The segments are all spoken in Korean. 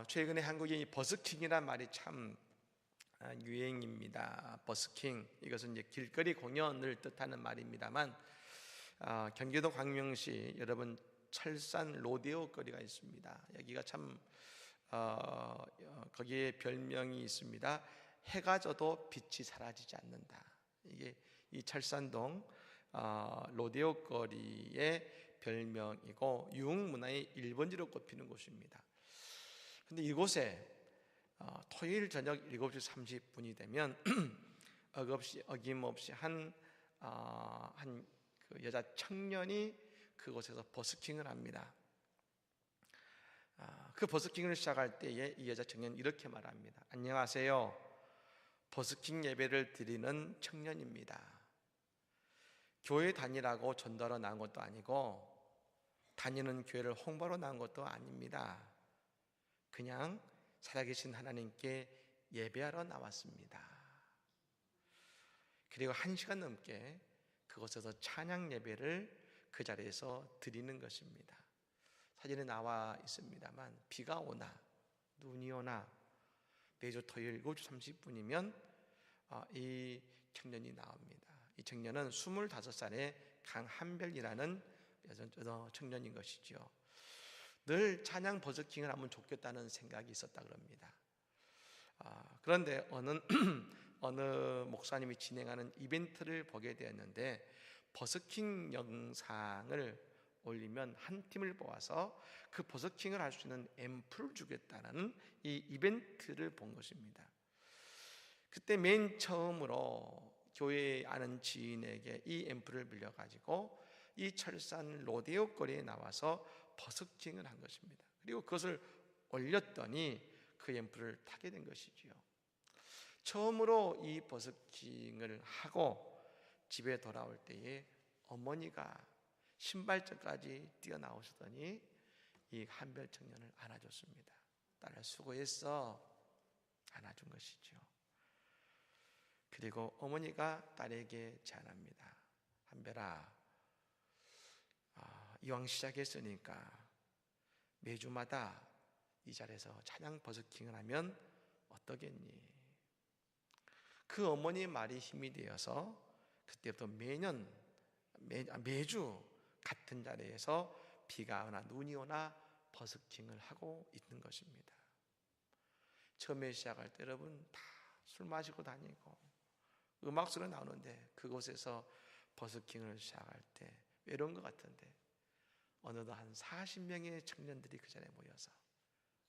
최근에 한국에 이 버스킹이란 말이 참 유행입니다. 버스킹, 이것은 이제 길거리 공연을 뜻하는 말입니다만, 경기도 광명시 여러분 철산 로데오 거리가 있습니다. 여기가 참 거기에 별명이 있습니다. 해가 져도 빛이 사라지지 않는다. 이게 이 철산동 로데오 거리의 별명이고 유흥문화의 1번지로 꼽히는 곳입니다. 근데 이곳에 토요일 저녁 7시 30분이 되면 어김없이 한 그 여자 청년이 그곳에서 버스킹을 합니다. 그 버스킹을 시작할 때에 이 여자 청년은 이렇게 말합니다. 안녕하세요. 버스킹 예배를 드리는 청년입니다. 교회 다니라고 전도하러 나온 것도 아니고 다니는 교회를 홍보하러 나온 것도 아닙니다. 그냥 살아계신 하나님께 예배하러 나왔습니다. 그리고 1시간 넘게 그곳에서 찬양 예배를 그 자리에서 드리는 것입니다. 사진에 나와 있습니다만 비가 오나 눈이 오나 매주 토요일 7시 30분이면 이 청년이 나옵니다. 이 청년은 25살의 강한별이라는 청년인 것이죠. 늘 찬양 버스킹을 하면 좋겠다는 생각이 있었다 그럽니다. 그런데 어느 목사님이 진행하는 이벤트를 보게 되었는데 버스킹 영상을 올리면 한 팀을 뽑아서 그 버스킹을 할 수 있는 앰프를 주겠다는 이 이벤트를 본 것입니다. 그때 맨 처음으로 교회에 아는 지인에게 이 앰프를 빌려가지고 이 철산 로데오 거리에 나와서 버스킹을 한 것입니다. 그리고 그것을 올렸더니 그 앰프를 타게 된 것이지요. 처음으로 이 버스킹을 하고 집에 돌아올 때에 어머니가 신발장까지 뛰어나오시더니 이 한별 청년을 안아줬습니다. 딸아 수고했어, 안아준 것이죠. 그리고 어머니가 딸에게 제안합니다. 한별아, 이왕 시작했으니까 매주마다 이 자리에서 찬양 버스킹을 하면 어떠겠니? 그 어머니의 말이 힘이 되어서 그때부터 매주 같은 자리에서 비가 오나 눈이 오나 버스킹을 하고 있는 것입니다. 처음에 시작할 때 여러분 다 술 마시고 다니고 음악 소리 나오는데 그곳에서 버스킹을 시작할 때 외로운 것 같은데 어느덧 한 40명의 청년들이 그 자리에 모여서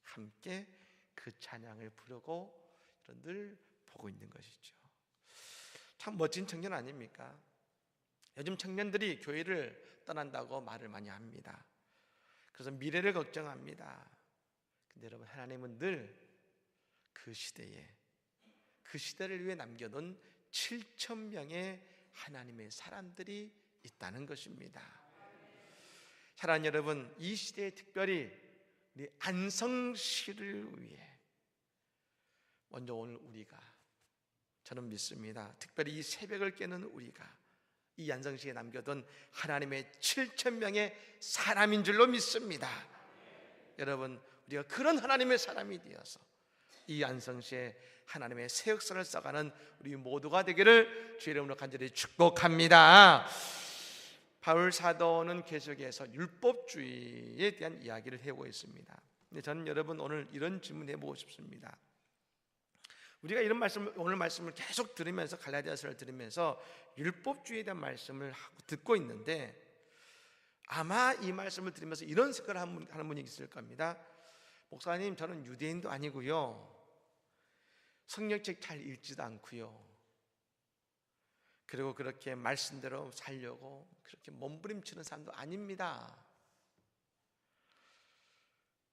함께 그 찬양을 부르고 늘 보고 있는 것이죠. 참 멋진 청년 아닙니까? 요즘 청년들이 교회를 떠난다고 말을 많이 합니다. 그래서 미래를 걱정합니다. 근데 여러분, 하나님은 늘 그 시대를 위해 남겨놓은 7,000명의 하나님의 사람들이 있다는 것입니다. 사랑하는 여러분, 이 시대에 특별히 우리 안성시를 위해 먼저 오늘 저는 믿습니다. 특별히 이 새벽을 깨는 우리가 이 안성시에 남겨둔 하나님의 7,000명의 사람인 줄로 믿습니다. 여러분, 우리가 그런 하나님의 사람이 되어서 이 안성시에 하나님의 새 역사를 써가는 우리 모두가 되기를 주의 이름으로 간절히 축복합니다. 바울 사도는 계속해서 율법주의에 대한 이야기를 해오고 있습니다. 근데 저는 여러분 오늘 이런 질문 해보고 싶습니다. 우리가 오늘 말씀을 계속 들으면서 갈라디아서를 들으면서 율법주의에 대한 말씀을 듣고 있는데 아마 이 말씀을 들으면서 이런 생각을 하는 분이 있을 겁니다. 목사님, 저는 유대인도 아니고요, 성경책 잘 읽지도 않고요, 그리고 그렇게 말씀대로 살려고 그렇게 몸부림치는 사람도 아닙니다.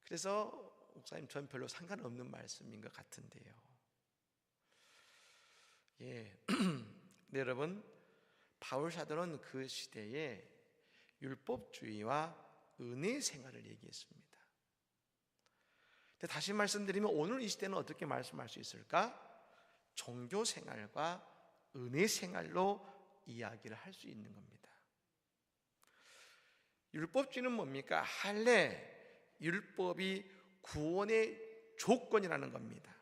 그래서 목사님, 저는 별로 상관없는 말씀인 것 같은데요. 네, 여러분, 바울 사도는 그 시대에 율법주의와 은혜 생활을 얘기했습니다. 근데 다시 말씀드리면 오늘 이 시대는 어떻게 말씀할 수 있을까? 종교 생활과 은혜 생활로 이야기를 할 수 있는 겁니다. 율법주의는 뭡니까? 할례, 율법이 구원의 조건이라는 겁니다.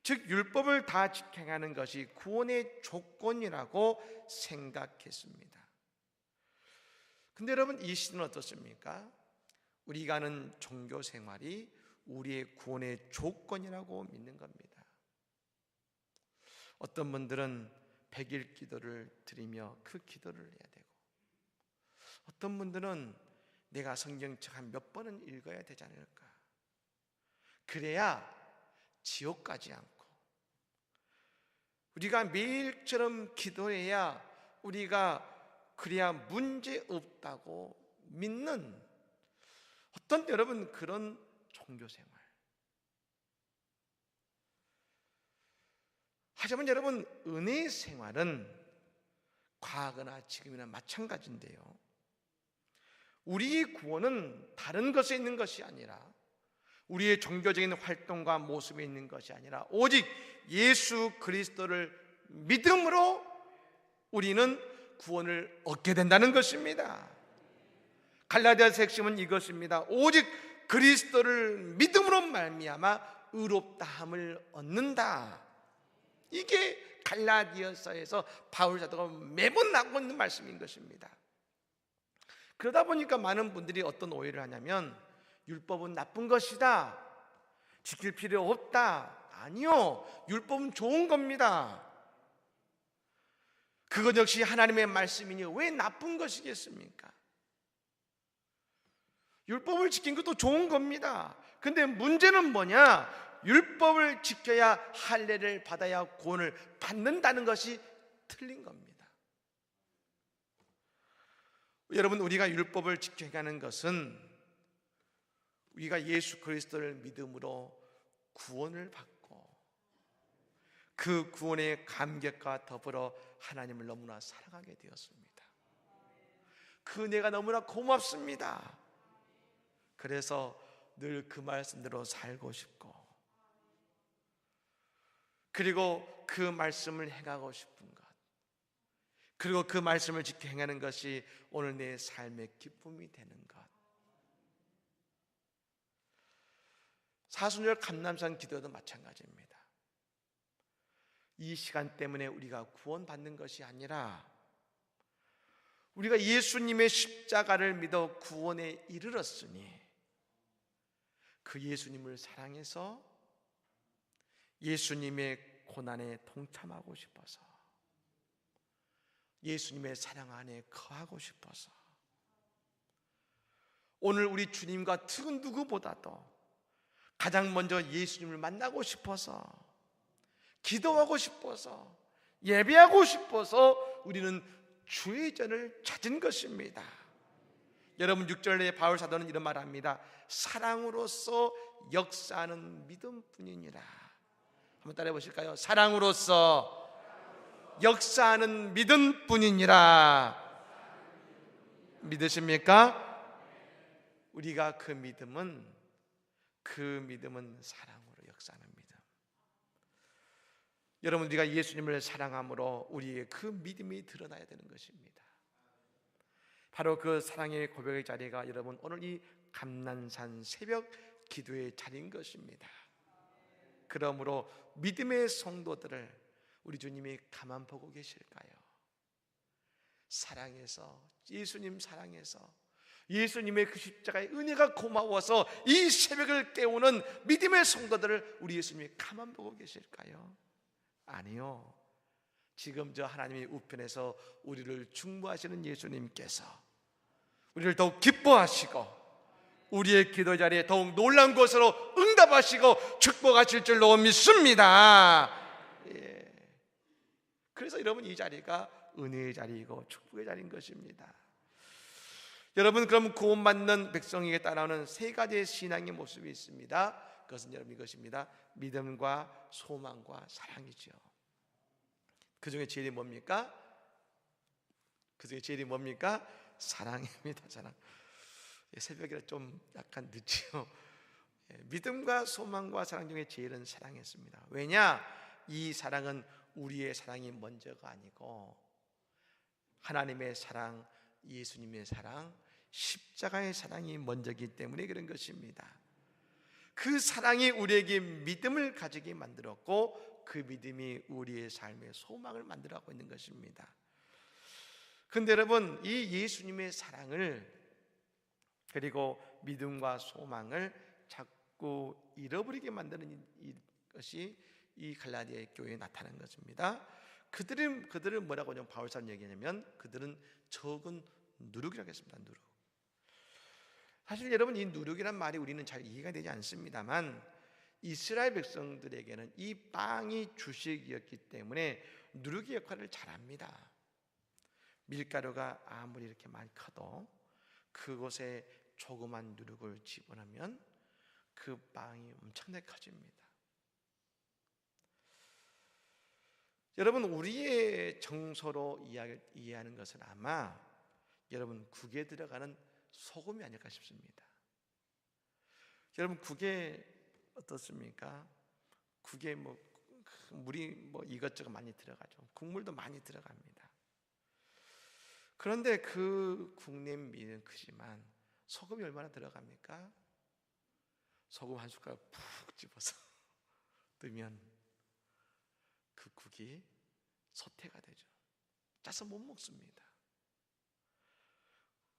즉 율법을 다 지켜가는 것이 구원의 조건이라고 생각했습니다. 근데 여러분, 이 시대는 어떻습니까? 우리가 하는 종교 생활이 우리의 구원의 조건이라고 믿는 겁니다. 어떤 분들은 100일 기도를 드리며 그 기도를 해야 되고, 어떤 분들은 내가 성경책 한 몇 번은 읽어야 되지 않을까, 그래야 지옥 가지 않고, 우리가 매일처럼 기도해야 우리가 그래야 문제 없다고 믿는 어떤 여러분 그런 종교생활. 하지만 여러분, 은혜의 생활은 과거나 지금이나 마찬가지인데요, 우리의 구원은 다른 것에 있는 것이 아니라, 우리의 종교적인 활동과 모습에 있는 것이 아니라 오직 예수 그리스도를 믿음으로 우리는 구원을 얻게 된다는 것입니다. 갈라디아서 핵심은 이것입니다. 오직 그리스도를 믿음으로 말미암아 의롭다함을 얻는다. 이게 갈라디아서에서 바울 사도가 매번 하고 있는 말씀인 것입니다. 그러다 보니까 많은 분들이 어떤 오해를 하냐면, 율법은 나쁜 것이다, 지킬 필요 없다. 아니요, 율법은 좋은 겁니다. 그것 역시 하나님의 말씀이니 왜 나쁜 것이겠습니까? 율법을 지킨 것도 좋은 겁니다. 근데 문제는 뭐냐? 율법을 지켜야 할례를 받아야 구원을 받는다는 것이 틀린 겁니다. 여러분, 우리가 율법을 지켜가는 것은 우리가 예수 그리스도를 믿음으로 구원을 받고 그 구원의 감격과 더불어 하나님을 너무나 사랑하게 되었습니다. 그 은혜가 너무나 고맙습니다. 그래서 늘 그 말씀대로 살고 싶고, 그리고 그 말씀을 행하고 싶은 것, 그리고 그 말씀을 지켜 행하는 것이 오늘 내 삶의 기쁨이 되는 것. 사순절 감람산 기도도 마찬가지입니다. 이 시간 때문에 우리가 구원받는 것이 아니라, 우리가 예수님의 십자가를 믿어 구원에 이르렀으니 그 예수님을 사랑해서 예수님의 고난에 동참하고 싶어서, 예수님의 사랑 안에 거하고 싶어서, 오늘 우리 주님과 그 누구보다도 가장 먼저 예수님을 만나고 싶어서, 기도하고 싶어서, 예배하고 싶어서 우리는 주의 전을 찾은 것입니다. 여러분, 6절에 바울 사도는 이런 말을 합니다. 사랑으로서 역사하는 믿음뿐이니라. 한번 따라해 보실까요? 사랑으로서 역사하는 믿음뿐이니라. 믿으십니까? 우리가 그 믿음은 사랑으로 역사하는 믿음. 여러분, 우리가 예수님을 사랑함으로 우리의 그 믿음이 드러나야 되는 것입니다. 바로 그 사랑의 고백의 자리가 여러분 오늘 이 감난산 새벽 기도의 자리인 것입니다. 그러므로 믿음의 성도들을 우리 주님이 가만 보고 계실까요? 사랑해서, 예수님 사랑해서, 예수님의 그 십자가의 은혜가 고마워서 이 새벽을 깨우는 믿음의 성도들을 우리 예수님이 가만 보고 계실까요? 아니요. 지금 저 하나님의 우편에서 우리를 충보하시는 예수님께서 우리를 더욱 기뻐하시고 우리의 기도 자리에 더욱 놀라운 것으로 응답하시고 축복하실 줄로 믿습니다. 예. 그래서 여러분, 이 자리가 은혜의 자리이고 축복의 자리인 것입니다. 여러분, 그럼 구원받는 백성에게 따라오는 세 가지의 신앙의 모습이 있습니다. 그것은 여러분 이것입니다. 믿음과 소망과 사랑이죠. 그 중에 제일이 뭡니까? 사랑입니다. 사랑. 새벽이라 좀 약간 늦지요. 믿음과 소망과 사랑 중에 제일은 사랑이었습니다. 왜냐? 이 사랑은 우리의 사랑이 먼저가 아니고 하나님의 사랑, 예수님의 사랑, 십자가의 사랑이 먼저이기 때문에 그런 것입니다. 그 사랑이 우리에게 믿음을 가지게 만들었고 그 믿음이 우리의 삶의 소망을 만들어가고 있는 것입니다. 그런데 여러분, 이 예수님의 사랑을 그리고 믿음과 소망을 자꾸 잃어버리게 만드는 것이 이 갈라디아 교회에 나타난 것입니다. 그들을 뭐라고 바울사는 얘기하냐면 그들은 적은 누룩이라고 했습니다. 누룩. 사실 여러분, 이 누룩이란 말이 우리는 잘 이해가 되지 않습니다만 이스라엘 백성들에게는 이 빵이 주식이었기 때문에 누룩의 역할을 잘합니다. 밀가루가 아무리 이렇게 많이 커도 그곳에 조그만 누룩을 집어넣으면 그 빵이 엄청나게 커집니다. 여러분, 우리의 정서로 이해하는 것은 아마 여러분 국에 들어가는 소금이 아닐까 싶습니다. 여러분, 국에 어떻습니까? 국에 물이 이것저것 많이 들어가죠. 국물도 많이 들어갑니다. 그런데 그 국냄비는 크지만 소금이 얼마나 들어갑니까? 소금 한 숟가락 푹 집어서 뜨면 그 국이 소태가 되죠. 짜서 못 먹습니다.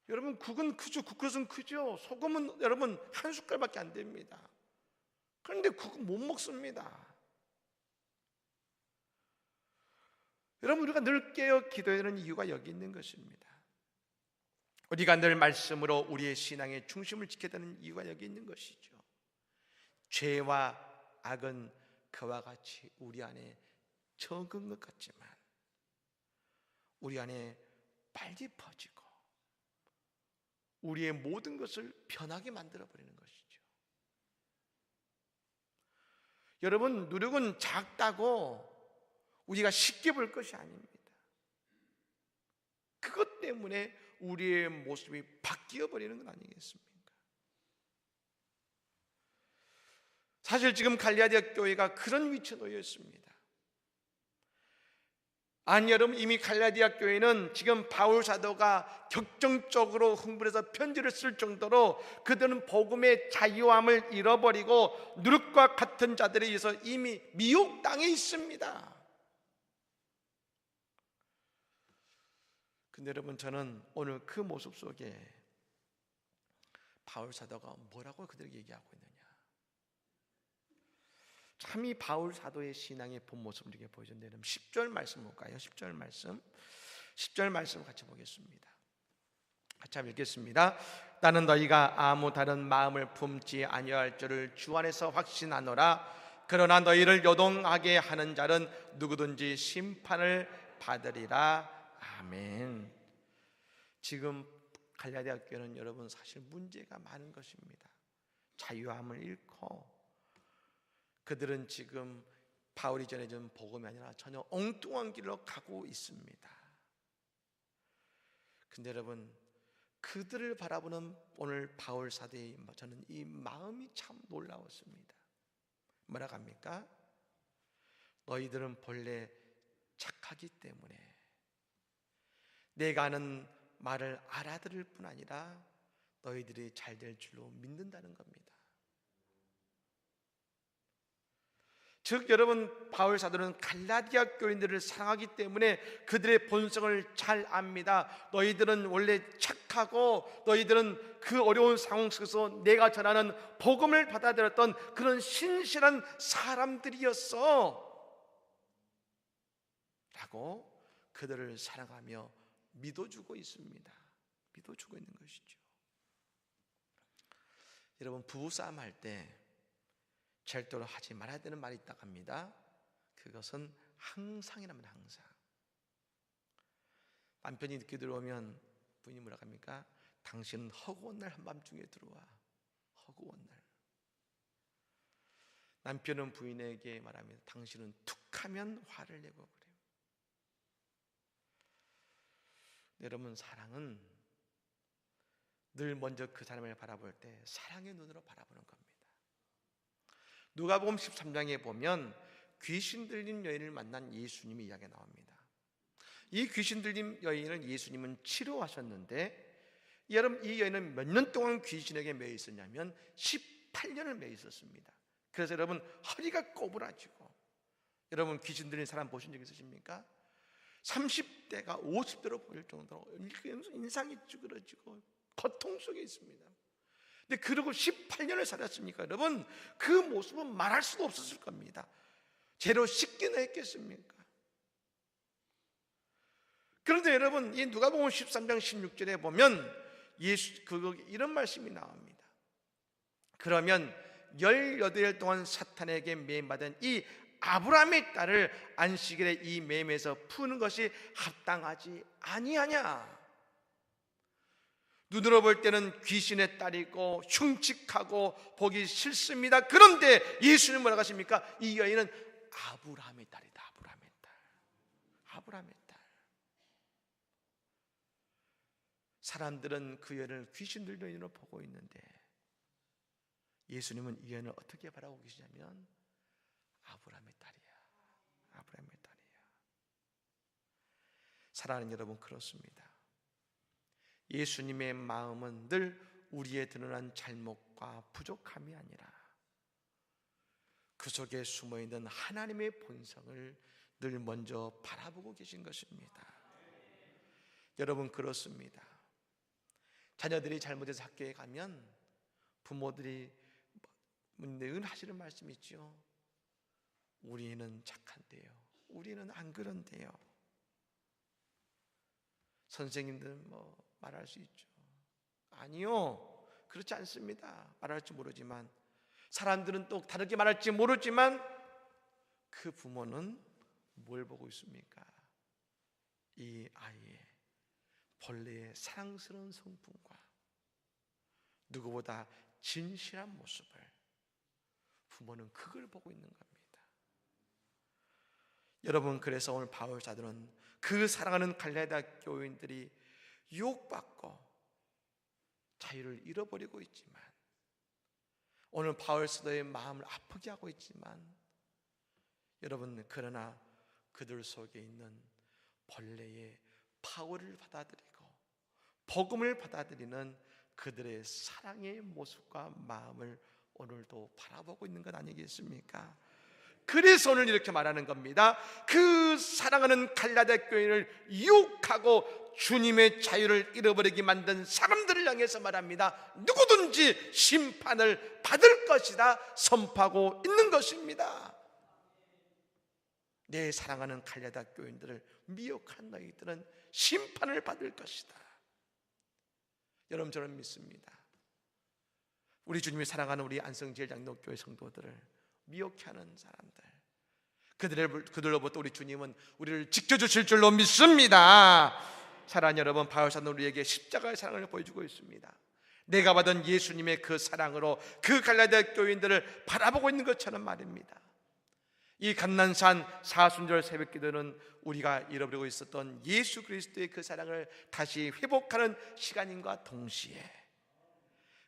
여러분, 국은 크죠. 국그릇은 크죠. 소금은 여러분 한 숟갈밖에 안 됩니다. 그런데 국은 못 먹습니다. 여러분, 우리가 늘 깨어 기도해야 하는 이유가 여기 있는 것입니다. 우리가 늘 말씀으로 우리의 신앙의 중심을 지켜야 되는 이유가 여기 있는 것이죠. 죄와 악은 그와 같이 우리 안에 적은 것 같지만 우리 안에 빨리 퍼지고 우리의 모든 것을 변하게 만들어버리는 것이죠. 여러분, 누룩은 작다고 우리가 쉽게 볼 것이 아닙니다. 그것 때문에 우리의 모습이 바뀌어 버리는 건 아니겠습니까? 사실 지금 갈라디아 교회가 그런 위치에 놓여 있습니다. 아니, 여러분, 이미 갈라디아 교회는 지금 바울 사도가 격정적으로 흥분해서 편지를 쓸 정도로 그들은 복음의 자유함을 잃어버리고 누룩과 같은 자들에 의해서 이미 미혹당해 있습니다. 근데 여러분, 저는 오늘 그 모습 속에 바울 사도가 뭐라고 그들에게 얘기하고 있느냐, 참 이 바울 사도의 신앙의 본 모습을 이렇게 보여준다면 10절 말씀 볼까요? 10절 말씀 같이 보겠습니다. 같이 한번 읽겠습니다. 나는 너희가 아무 다른 마음을 품지 아니할 줄을 주 안에서 확신하노라. 그러나 너희를 요동하게 하는 자는 누구든지 심판을 받으리라. 아멘. 지금 갈라디아 교회는 여러분 사실 문제가 많은 것입니다. 자유함을 잃고 그들은 지금 바울이 전해준 복음이 아니라 전혀 엉뚱한 길로 가고 있습니다. 근데 여러분, 그들을 바라보는 오늘 바울 사도의 저는 이 마음이 참 놀라웠습니다. 뭐라고 합니까? 너희들은 본래 착하기 때문에 내가 하는 말을 알아들을 뿐 아니라 너희들이 잘 될 줄로 믿는다는 겁니다. 즉 여러분, 바울 사도는 갈라디아 교인들을 사랑하기 때문에 그들의 본성을 잘 압니다. 너희들은 원래 착하고 너희들은 그 어려운 상황 속에서 내가 전하는 복음을 받아들였던 그런 신실한 사람들이었어 라고 그들을 사랑하며 믿어주고 있습니다. 믿어주고 있는 것이죠. 여러분, 부부싸움 할 때 절대로 하지 말아야 되는 말이 있다고 합니다. 그것은 항상이라면 항상. 남편이 늦게 들어오면 부인이 뭐라고 합니까? 당신은 허구한 날 한밤중에 들어와. 허구한 날. 남편은 부인에게 말합니다. 당신은 툭하면 화를 내고 그래요. 여러분, 사랑은 늘 먼저 그 사람을 바라볼 때 사랑의 눈으로 바라보는 겁니다. 누가복음 13장에 보면 귀신 들린 여인을 만난 예수님의 이야기가 나옵니다. 이 귀신 들린 여인을 예수님은 치료하셨는데 여러분, 이 여인은 몇 년 동안 귀신에게 매여 있었냐면 18년을 매 있었습니다. 그래서 여러분 허리가 꼬부라지고, 여러분 귀신 들린 사람 보신 적 있으십니까? 30대가 50대로 보일 정도로 인상이 쭈그러지고 고통 속에 있습니다. 근데 그러고 18년을 살았으니까 여러분 그 모습은 말할 수도 없었을 겁니다. 죄로 씻기나 했겠습니까? 그런데 여러분 이 누가복음 13장 16절에 보면 이런 말씀이 나옵니다. 그러면 18일 동안 사탄에게 매임받은 이 아브라함의 딸을 안식일에 이 매임에서 푸는 것이 합당하지 아니하냐? 눈으로 볼 때는 귀신의 딸이고 흉측하고 보기 싫습니다. 그런데 예수님은 뭐라고 하십니까? 이 여인은 아브라함의 딸이다. 아브라함의 딸. 아브라함의 딸. 사람들은 그 여인을 귀신 들린 여인으로 보고 있는데 예수님은 이 여인을 어떻게 바라보고 계시냐면 아브라함의 딸이야. 아브라함의 딸이야. 사랑하는 여러분, 그렇습니다. 예수님의 마음은 늘 우리의 드러난 잘못과 부족함이 아니라 그 속에 숨어있는 하나님의 본성을 늘 먼저 바라보고 계신 것입니다. 여러분, 그렇습니다. 자녀들이 잘못해서 학교에 가면 부모들이 늘 하시는 말씀이 있죠. 우리는 착한데요, 우리는 안 그런데요. 선생님들은 말할 수 있죠. 아니요, 그렇지 않습니다. 말할지 모르지만, 사람들은 또 다르게 말할지 모르지만 그 부모는 뭘 보고 있습니까? 이 아이의 본래의 사랑스러운 성품과 누구보다 진실한 모습을 부모는 그걸 보고 있는 겁니다. 여러분, 그래서 오늘 바울 사도는 그 사랑하는 갈라디아 교인들이 유혹받고 자유를 잃어버리고 있지만, 오늘 바울 사도의 마음을 아프게 하고 있지만, 여러분 그러나 그들 속에 있는 본래의 파워를 받아들이고 복음을 받아들이는 그들의 사랑의 모습과 마음을 오늘도 바라보고 있는 것 아니겠습니까? 그래서 오늘 이렇게 말하는 겁니다. 그 사랑하는 갈라디아 교인을 유혹하고 주님의 자유를 잃어버리게 만든 사람들을 향해서 말합니다. 누구든지 심판을 받을 것이다 선포하고 있는 것입니다. 내 사랑하는 갈라디아 교인들을 미혹한 너희들은 심판을 받을 것이다. 여러분, 저는 믿습니다. 우리 주님이 사랑하는 우리 안성제일장로교회 성도들을 미혹하는 사람들, 그들로부터 우리 주님은 우리를 지켜주실 줄로 믿습니다. 사랑하는 여러분, 바울 사도는 우리에게 십자가의 사랑을 보여주고 있습니다. 내가 받은 예수님의 그 사랑으로 그 갈라디아 교인들을 바라보고 있는 것처럼 말입니다. 이 감난산 사순절 새벽기도는 우리가 잃어버리고 있었던 예수 그리스도의 그 사랑을 다시 회복하는 시간인과 동시에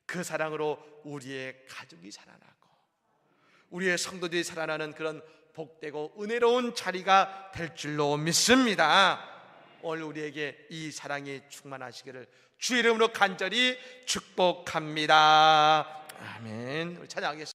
그 사랑으로 우리의 가족이 살아나고 우리의 성도들이 살아나는 그런 복되고 은혜로운 자리가 될 줄로 믿습니다. 오늘 우리에게 이 사랑이 충만하시기를 주 이름으로 간절히 축복합니다. 아멘. 찬양하겠습니다.